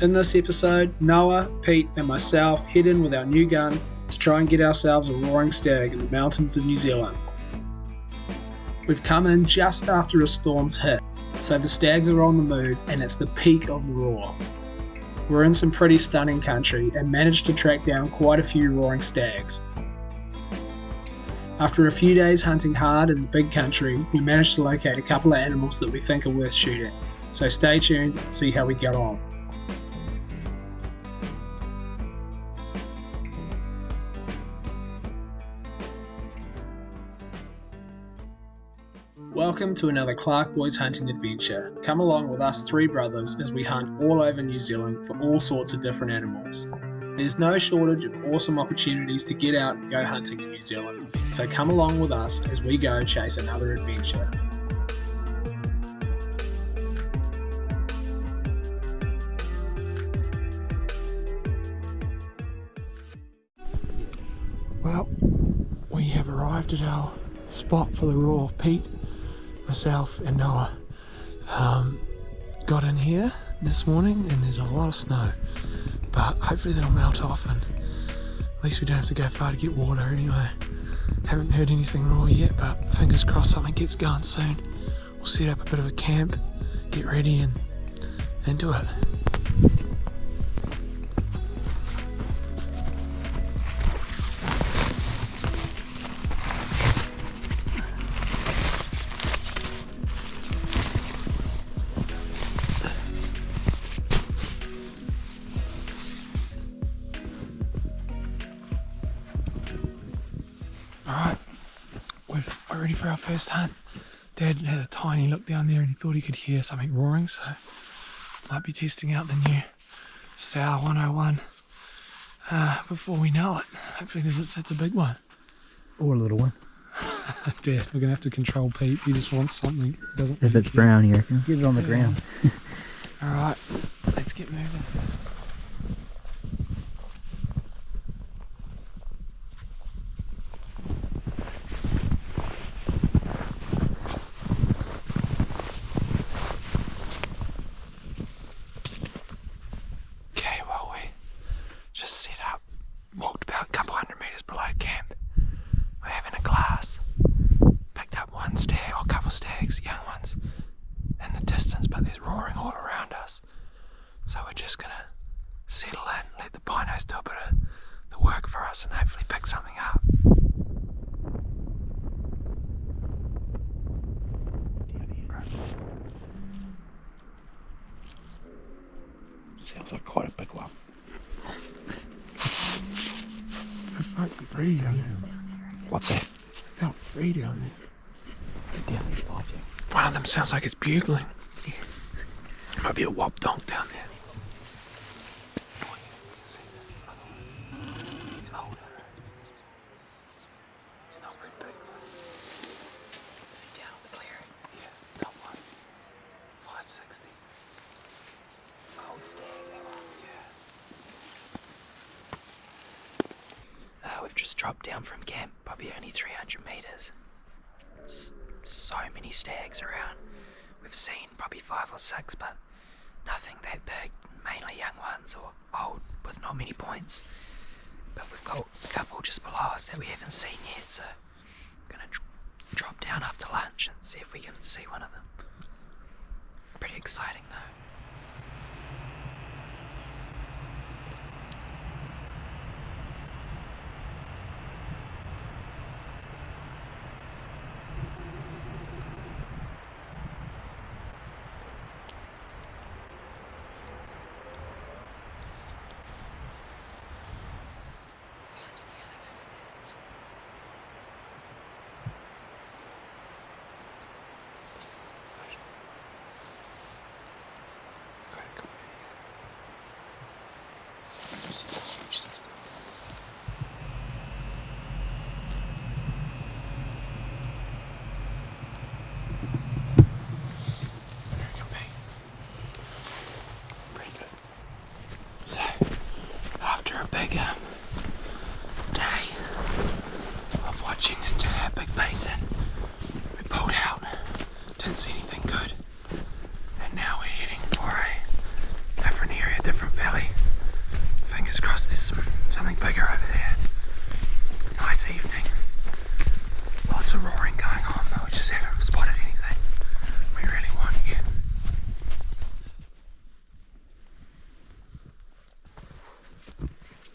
In this episode, Noah, Pete and myself head in with our new gun to try and get ourselves a roaring stag in the mountains of New Zealand. We've come in just after a storm's hit, so the stags are on the move and it's the peak of the roar. We're in some pretty stunning country and managed to track down quite a few roaring stags. After a few days hunting hard in the big country, we managed to locate a couple of animals that we think are worth shooting, so stay tuned and see how we get on. Welcome to another Clarke Boys hunting adventure. Come along with us three brothers as we hunt all over New Zealand for all sorts of different animals. There's no shortage of awesome opportunities to get out and go hunting in New Zealand, so come along with us as we go chase another adventure. Well, we have arrived at our spot for the roar. Pete, myself and Noah got in here this morning and there's a lot of snow, but hopefully that'll melt off and at least we don't have to go far to get water anyway. Haven't heard anything roar yet, but fingers crossed something gets going soon. We'll set up a bit of a camp, get ready and do it. Alright, we're ready for our first hunt. Dad had a tiny look down there and he thought he could hear something roaring, so might be testing out the new sow 101 before we know it. Hopefully it's a big one. Or a little one. Dad, we're going to have to control Pete. He just wants something. Doesn't if it's brown, you reckon? Get it on the ground. Alright, let's get moving. Just set up, walked about a couple 100 metres below camp. We're having a glass. Picked up one stag, or a couple stags, young ones, in the distance, but there's roaring all around us. So we're just gonna settle in, let the binos do a bit of the work for us and hopefully pick something up. Sounds like quite a big one. I felt free down there. What's that? I felt free down there. One of them sounds like it's bugling. Yeah. Might be a wop donk down there. He's older. He's not very big. Is he down in the clearing? Yeah, top one. 560. Old stag, that one. Yeah. We've just dropped down from camp, probably only 300 metres. So many stags around. We've seen probably 5 or 6, but nothing that big, mainly young ones or old with not many points. But we've got a couple just below us that we haven't seen yet, so I'm going to drop down after lunch and see if we can see one of them. Pretty exciting though. a different valley. Fingers crossed there's something bigger over there. Nice evening. Lots of roaring going on, but we just haven't spotted anything we really want yet.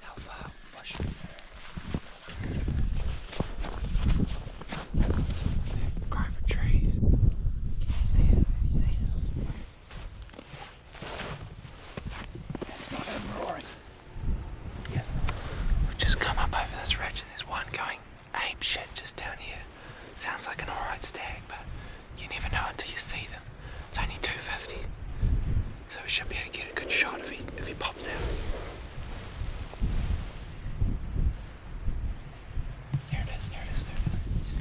How far? Bush. Grove of trees. Can you see it? Have you seen it? That's not him roaring. Yeah. We've just come up over this ridge and there's one going ape shit just down here. Sounds like an alright stag, but you never know until you see them. It's only 250, so we should be able to get a good shot if he pops out. There it is, there it is, there it is.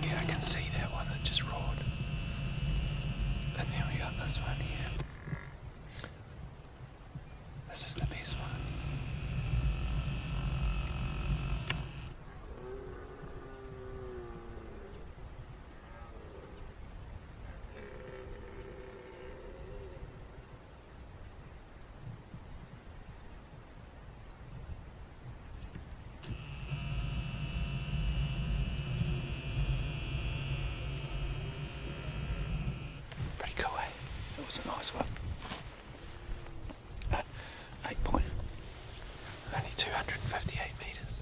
Yeah, I can see that one that just roared. And then we got this one here. This is the best one. Pretty cool, eh? That was a nice one. 8 point. Only 258 metres.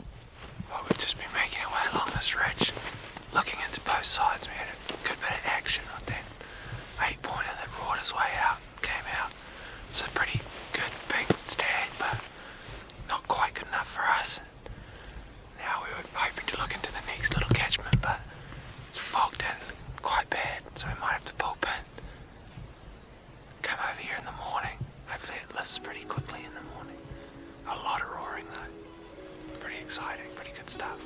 Well, we've just been making our way along this ridge, looking into both sides. We had a good bit of action on that 8-pointer that roared his way out, came out. It's a pretty good big stag, but not quite good enough for us. Now we were hoping to look into the next little catchment, but it's fogged in quite bad, so we might have to pull pin. Come over here in the morning. Hopefully it lifts pretty quickly in the morning. A lot of roaring though. Pretty exciting, pretty good stuff.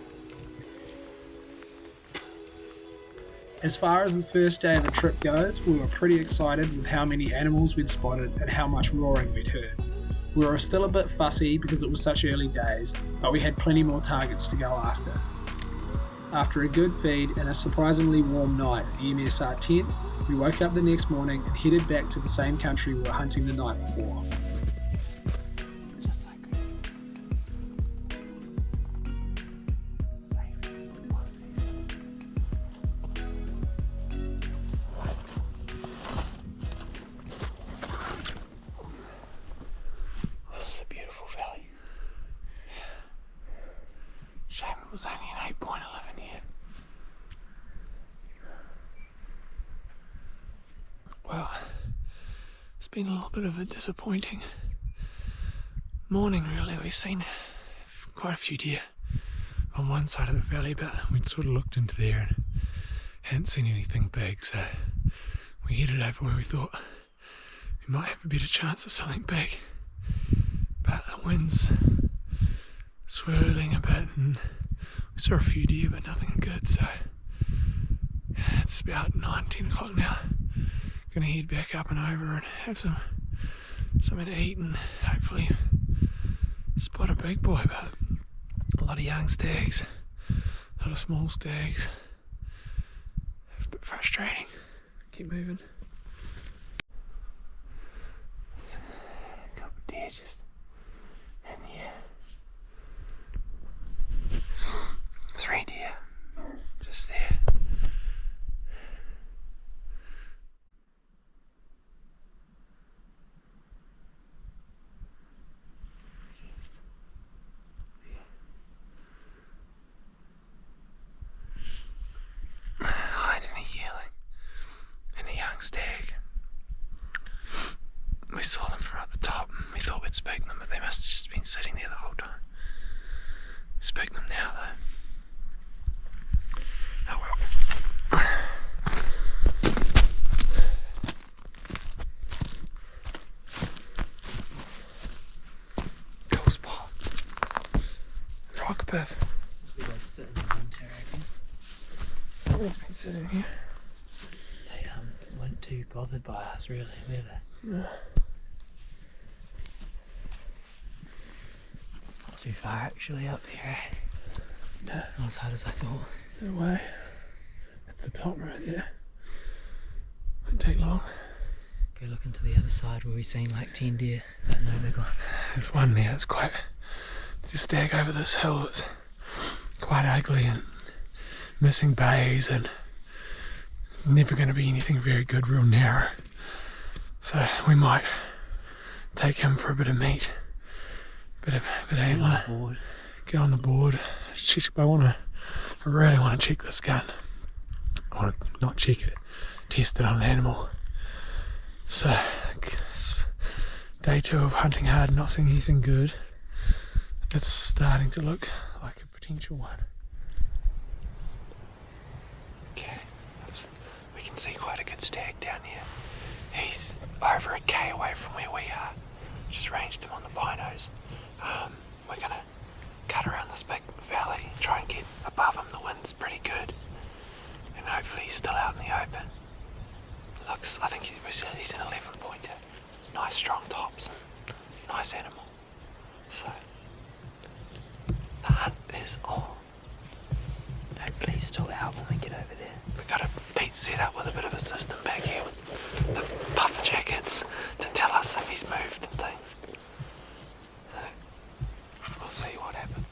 As far as the first day of the trip goes, we were pretty excited with how many animals we'd spotted and how much roaring we'd heard. We were still a bit fussy because it was such early days, but we had plenty more targets to go after. After a good feed and a surprisingly warm night at the MSR tent, we woke up the next morning and headed back to the same country we were hunting the night before. This is a beautiful valley. Shame it was only an 8-point 11 here. Well, it's been a little bit of a disappointing morning really. We've seen quite a few deer on one side of the valley, but we'd sort of looked into there and hadn't seen anything big, so we headed over where we thought we might have a better chance of something big. But the wind's swirling a bit and we saw a few deer but nothing good, so it's about 9-10 o'clock now. Gonna head back up and over and have something to eat and hopefully spot a big boy, but a lot of young stags, a lot of small stags. It's a bit frustrating. Keep moving. A couple of deer just in here. 3 deer just there. Stag. We saw them from at the top and we thought we'd spook them, but they must have just been sitting there the whole time. We spook them now though. Oh well. Sitting here. They weren't too bothered by us, really, were they? No. It's not too far actually up here. No. Not as hard as I thought. No way. That's the top right there. Won't take long. Go look into the other side where we've seen like 10 deer, but no big one. There's one there, it's a stag over this hill that's quite ugly and missing bays and never going to be anything very good, real narrow. So we might take him for a bit of meat, bit of antler, get on the board. I really want to check this gun. I want to not check it, test it on an animal. So, day 2 of hunting hard, not seeing anything good. It's starting to look like a potential one. Okay, we can see quite a good stag down here. He's over a K away from where we are. Just ranged him on the binos. We're gonna cut around this big valley, try and get above him. The wind's pretty good, and hopefully he's still out in the open. I think he's an 11 pointer. Nice strong tops, nice animal. So the hunt is on. Hopefully he's still out when we get over there. We've got a Pete set up with a bit of a system back here with the puffer jackets to tell us if he's moved and things. So we'll see what happens.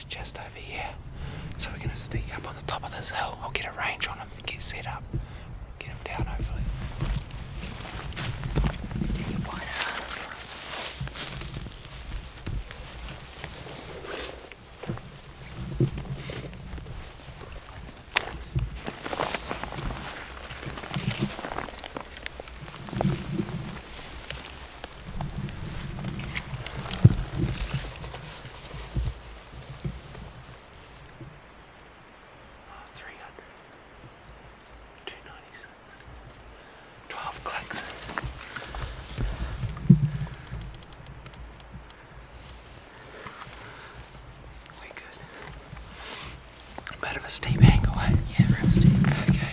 Just over here, so we're going to sneak up on the top of this hill. I'll get a range on him, get set up, get him down hopefully. Bit of a steep angle, eh? Yeah, real steep. Okay, I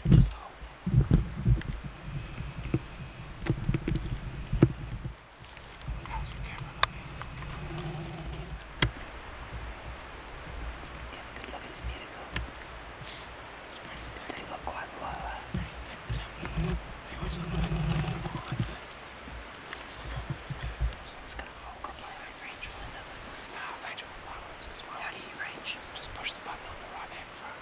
can just hold. How's your camera looking? Get a good look at his medicals. It's pretty good. They look quite low. He was on the It's gonna roll up my own range with another. range of my ones, because my How do you range? just push the button on the right hand front.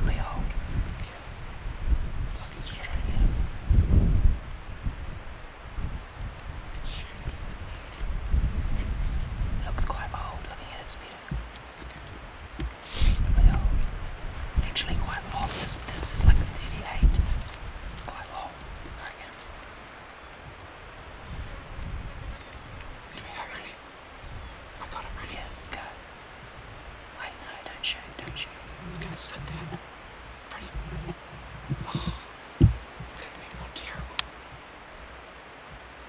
reasonably old. Looks quite old looking at its beard. Reasonably old. It's actually quite long. This is like a 38. It's quite long, I reckon. Okay, I'm ready. I got it ready. Yeah, go. Wait, no, don't shoot. It's gonna sit down. It's pretty. Oh, it could be more terrible.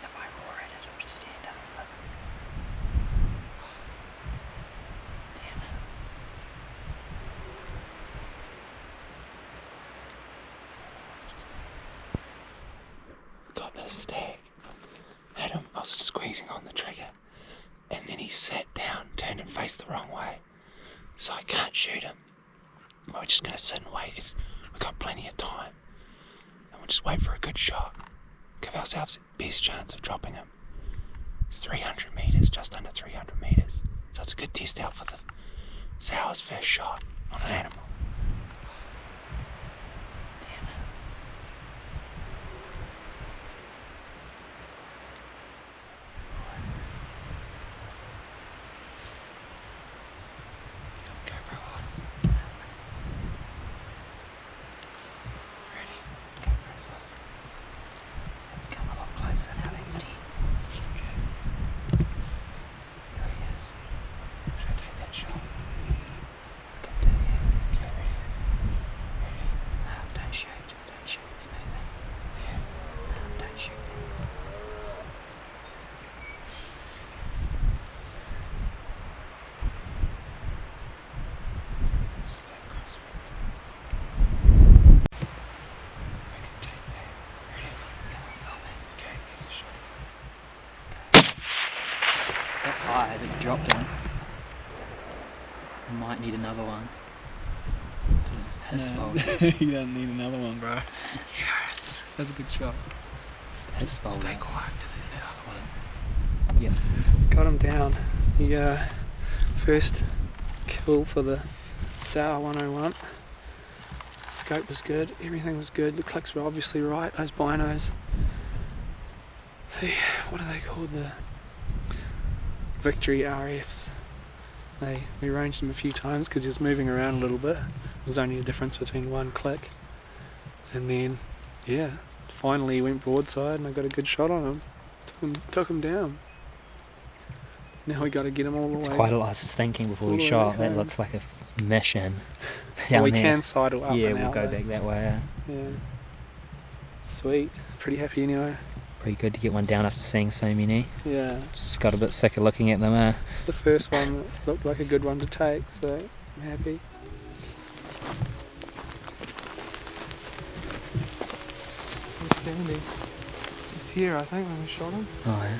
If I roar at it, it'll just stand up. But... damn it. Got this stag. Had him, I was squeezing on the trigger, and then he sat down, turned and faced the wrong way. So I can't shoot him. We're just gonna sit and wait. We've got plenty of time. And we'll just wait for a good shot. Give ourselves the best chance of dropping him. It's 300 metres, just under 300 metres. So it's a good test out for the sour's first shot on an animal. Damn it. GoPro on. Ready? GoPro's on. Let's come a lot closer now, that's 10. Okay. There he is. Should I take that shot? Come to here. Okay, ready? Ready? No, don't shoot. Don't shoot, it's moving. Yeah. No, don't shoot then. Slow crosswind. I can take that. Ready? Yeah, got it. Okay, here's a shot. That high that you dropped on. Might need another one. You don't need another one, bro. Yes! That's a good shot. Stay quiet because there's that other one. Yep. Got him down. The first kill for the sour 101. Scope was good, everything was good, the clicks were obviously right, those binos. What are they called? The Victory RFs. We ranged him a few times because he was moving around a little bit. There was only a difference between one click. And then, yeah, finally he went broadside and I got a good shot on him. Took him down. Now we got to get him all the way. It's quite a lot. I was just thinking before all we the shot, way that home. looks like a mission. Well, we down there. can sidle up Yeah, and we'll out go though. back that way. Yeah. Sweet. Pretty happy anyway. Pretty good to get one down after seeing so many. Yeah. Just got a bit sick of looking at them. It's the first one that looked like a good one to take, so I'm happy. He's standing just here, I think, when we shot him. Oh yeah.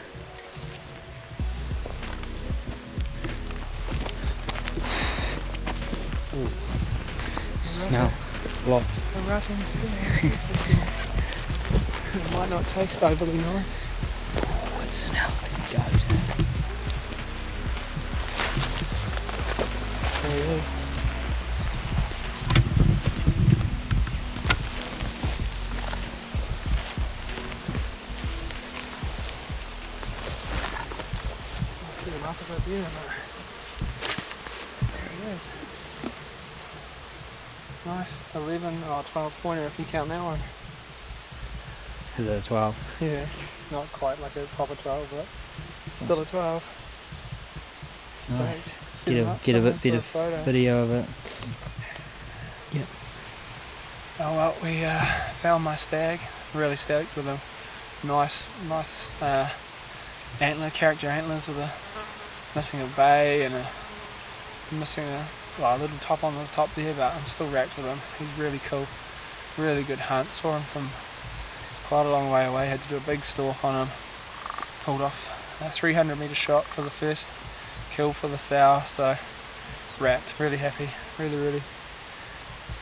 Ooh. Smell. Lot. A rutting stag. It might not taste overly nice. Oh, it smells like a goat. There he is. I'll set him up a bit there. There he is. Nice 11 or 12 pointer if you count that one. Is it a 12? Yeah, not quite like a proper 12, but still a 12. Nice. Set Get him a up bit somewhere of for a photo. video of it. Oh well, we found my stag. Really stoked with a nice antler, character antlers with a missing a bay and missing a little top on the top there, but I'm still wrapped with him. He's really cool, really good hunt. Saw him from quite a long way away. Had to do a big stalk on him. Pulled off a 300 metre shot for the first kill for the sow. So wrapped, really happy, really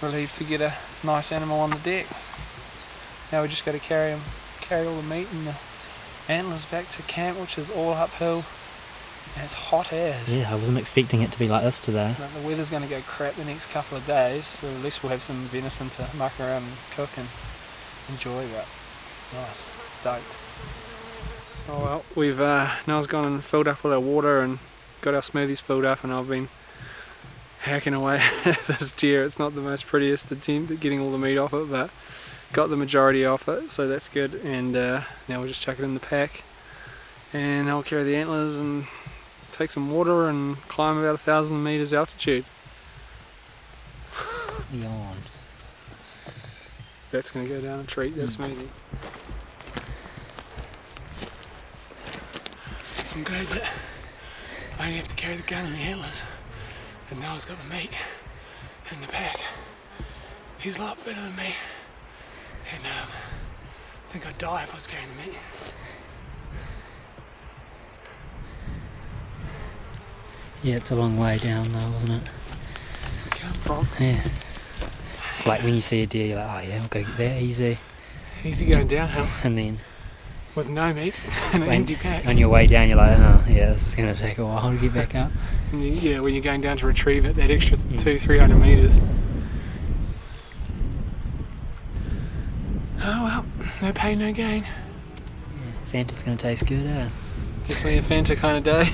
relieved to get a nice animal on the deck. Now we just got to carry all the meat and the antlers back to camp, which is all uphill. And it's hot as. Yeah, I wasn't expecting it to be like this today. But the weather's going to go crap the next couple of days, so at least we'll have some venison to muck around and cook and enjoy. But nice, stoked. Oh well, we've Noah's gone and filled up all our water and got our smoothies filled up, and I've been hacking away at this deer. It's not the most prettiest attempt at getting all the meat off it, but got the majority off it, so that's good. And now we'll just chuck it in the pack, and I'll carry the antlers and take some water and climb about 1,000 meters altitude. Yawn. That's going to go down a treat, that smoothie. I'm glad that I only have to carry the gun and the antlers, and Noah's got the meat in the pack. He's a lot fitter than me, and I think I'd die if I was carrying the meat. Yeah, it's a long way down though, wasn't it? Come from? Yeah. It's like when you see a deer, you're like, oh yeah, we'll go get that easy. Easy going downhill And then with no meat and an empty pack. on your way down, you're like, oh yeah, this is going to take a while to get back up. Yeah, when you're going down to retrieve it, that extra 200-300 meters. Oh well, no pain, no gain. Yeah, Fanta's going to taste good, eh? Definitely a Fanta kind of day.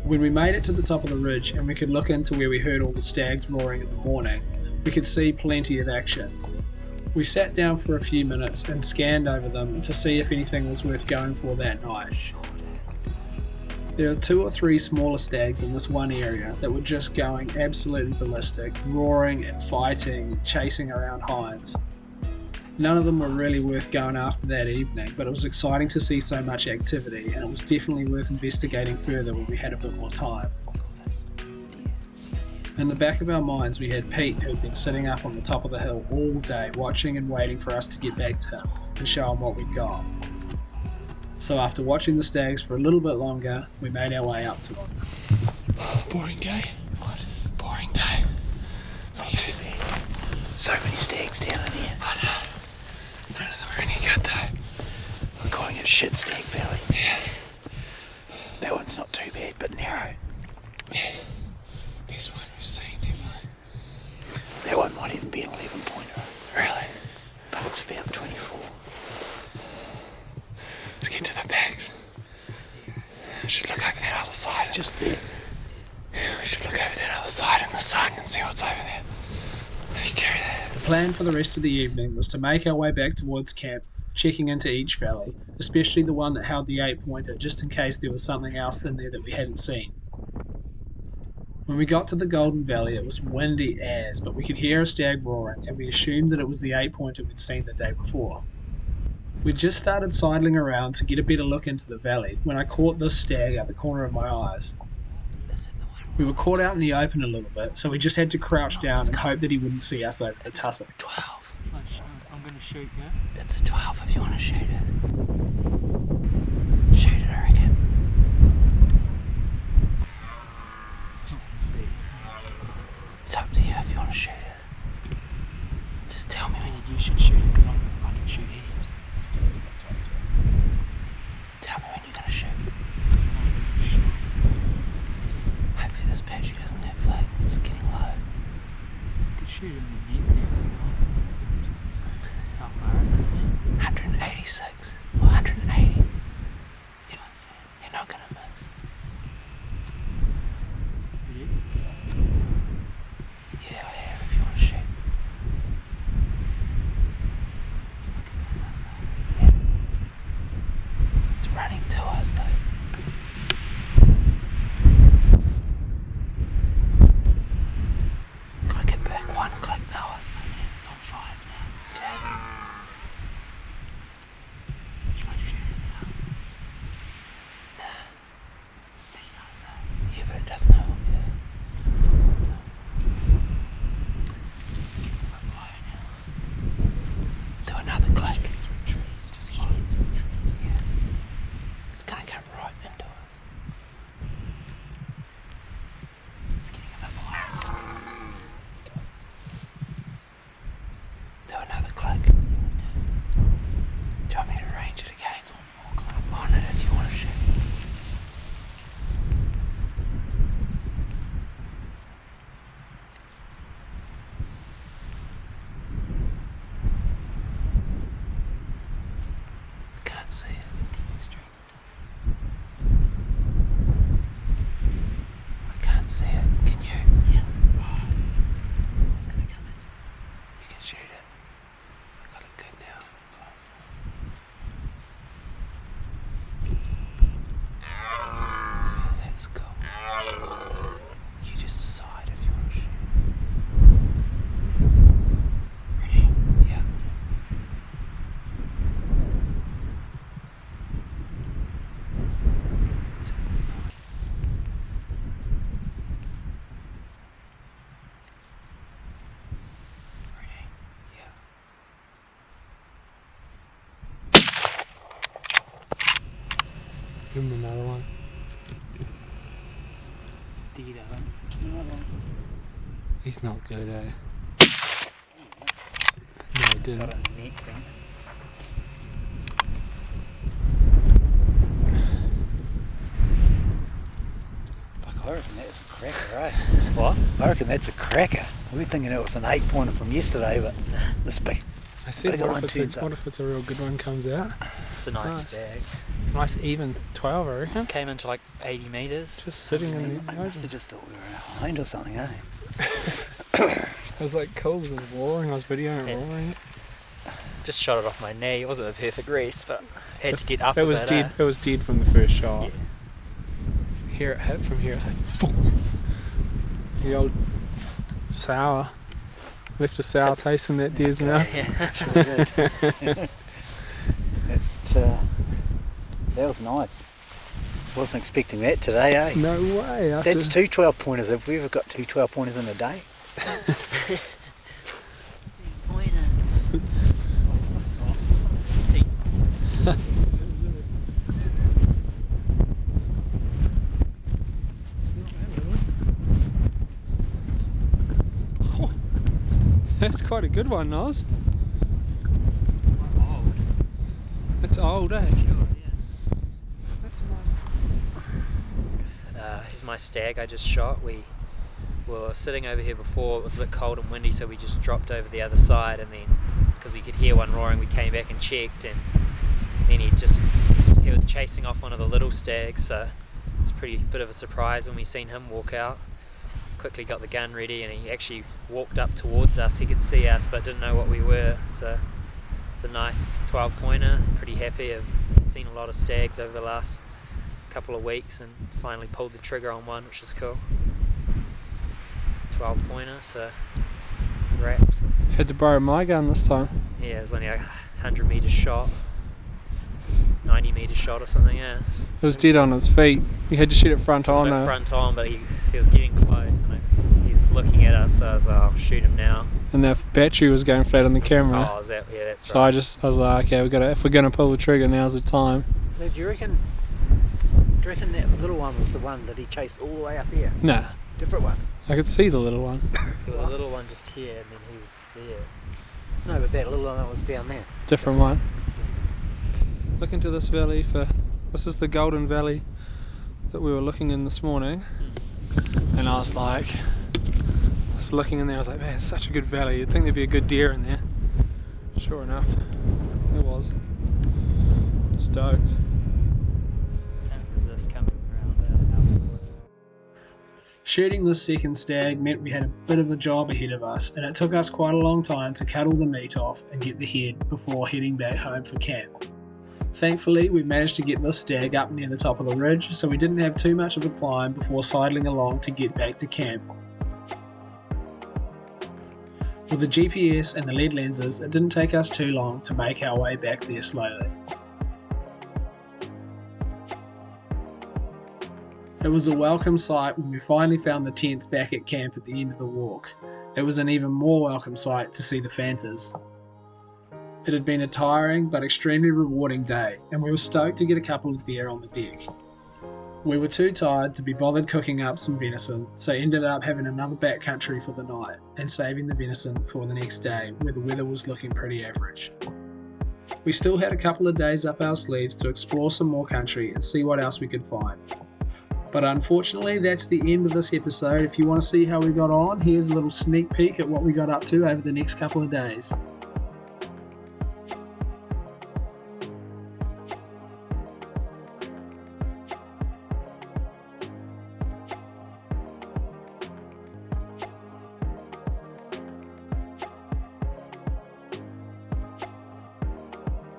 When we made it to the top of the ridge and we could look into where we heard all the stags roaring in the morning, we could see plenty of action. We sat down for a few minutes and scanned over them to see if anything was worth going for that night. There are 2 or 3 smaller stags in this one area that were just going absolutely ballistic, roaring and fighting, chasing around hinds. None of them were really worth going after that evening, but it was exciting to see so much activity, and it was definitely worth investigating further when we had a bit more time. In the back of our minds we had Pete, who had been sitting up on the top of the hill all day watching and waiting for us to get back to him and show him what we'd got. So after watching the stags for a little bit longer, we made our way up to them. Boring day? What? Boring day. Not too bad. So many stags down in here. I know. None of them are any good though. I'm calling it Shit Stag Valley. Yeah. That one's not too bad, but narrow. Yeah. Best one we've seen, definitely. That one might even be an 11-pointer. Really? But it's about 24. Let's get to the bags. We should look over that other side. It's just there. Yeah, we should look over that other side in the sun and see what's over there. You carry that. The plan for the rest of the evening was to make our way back towards camp, checking into each valley, especially the one that held the 8-pointer, just in case there was something else in there that we hadn't seen. When we got to the Golden Valley, it was windy as, but we could hear a stag roaring, and we assumed that it was the 8-pointer we'd seen the day before. We'd just started sidling around to get a better look into the valley when I caught this stag out the corner of my eyes. We were caught out in the open a little bit, so we just had to crouch down and hope that he wouldn't see us over the tussocks. 12. I'm going to shoot, yeah? It's a 12 if you want to shoot it. Shoot it, I reckon. It's up to you if you want to shoot it. Just tell me when You should shoot it, because I can shoot it. Tell me when you're going to shoot. Hopefully this battery doesn't have flat. It's getting low. Could shoot him in the net. How far is that, 186 or 180. You're not going to miss. Yeah, I have if you want to shoot. Yeah. It's running to us though. Click it back one, click Noah. It's on 5 now. Yeah. Should I shoot it now? Nah. See us, Yeah, but it doesn't know. Yeah. Do another click. Yeah. It's gonna come right into us. It's getting a bit more. Do another click. Do you want me to rain Give him another one. Deed, I think. He's not good, eh? No, he didn't. Got a neck thing. Fuck, I reckon that's a cracker, eh? What? I reckon that's a cracker. We were thinking it was an 8-pointer from yesterday, but this big. I said, Bigger one what turns up. if it's a real good one comes out? It's a nice Nice. stag. Nice even 12, I reckon. Came into like 80 metres. Just sitting in I the must open. have just thought we were behind or something, eh? It was like cold, it was roaring, I was videoing it Yeah. roaring. Just shot it off my knee. It wasn't a perfect race, but had to get up It a was bit. dead. It was dead from the first shot. Yeah. Here it hit from here. It's like, boom. The old sour left a sour That's- taste in that deer's mouth. Yeah. Sure did. That was nice. Wasn't expecting that today, eh? No way. After, That's 2 12-pointers. Have we ever got 2 12-pointers in a day? Oh, that's quite a good one, Noz. That's old, eh? That's nice. Here's my stag I just shot. We were sitting over here before. It was a bit cold and windy, so we just dropped over the other side, and then because we could hear one roaring, we came back and checked, and then he was chasing off one of the little stags, so it's pretty bit of a surprise when we seen him walk out. Quickly got the gun ready, and he actually walked up towards us. He could see us but didn't know what we were, so it's a nice 12-pointer. Pretty happy. I've seen a lot of stags over the last couple of weeks and finally pulled the trigger on one, which is cool. 12-pointer, so wrapped. Had to borrow my gun this time. Yeah, it was only a 100 metre shot, 90 metre shot or something. Yeah, It was dead on his feet. You had to shoot it front it was on a bit though. front on, but he was getting close, and he was looking at us, so I was like, I'll shoot him now. And the battery was going flat on the camera. Oh, is that? Yeah, that's So right. I was like, okay, if we're gonna pull the trigger, now's the time. So do you reckon that little one was the one that he chased all the way up here? Nah, Different one? I could see the little one. There was a little one just here, and then he was just there. No, but that little one that was down there. Different one. Look into this valley this is the Golden Valley that we were looking in this morning. And I was looking in there, I was like, man, it's such a good valley. You'd think there'd be a good deer in there. Sure enough, there was. Stoked. Can't resist coming around. Shooting this second stag meant we had a bit of a job ahead of us, and it took us quite a long time to cut all the meat off and get the head before heading back home for camp. Thankfully, we managed to get this stag up near the top of the ridge, so we didn't have too much of a climb before sidling along to get back to camp. With the GPS and the lead lenses, it didn't take us too long to make our way back there slowly. It was a welcome sight when we finally found the tents back at camp at the end of the walk. It was an even more welcome sight to see the fantas. It had been a tiring but extremely rewarding day, and we were stoked to get a couple of deer on the deck. We were too tired to be bothered cooking up some venison, so ended up having another backcountry for the night and saving the venison for the next day where the weather was looking pretty average. We still had a couple of days up our sleeves to explore some more country and see what else we could find. But unfortunately, that's the end of this episode. If you want to see how we got on, here's a little sneak peek at what we got up to over the next couple of days.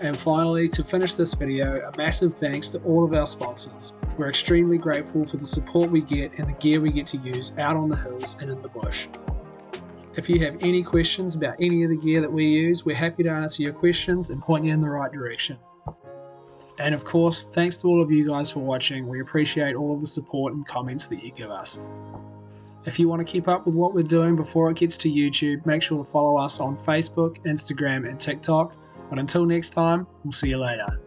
And finally, to finish this video, a massive thanks to all of our sponsors. We're extremely grateful for the support we get and the gear we get to use out on the hills and in the bush. If you have any questions about any of the gear that we use, we're happy to answer your questions and point you in the right direction. And of course, thanks to all of you guys for watching. We appreciate all of the support and comments that you give us. If you want to keep up with what we're doing before it gets to YouTube, make sure to follow us on Facebook, Instagram and TikTok. But until next time, we'll see you later.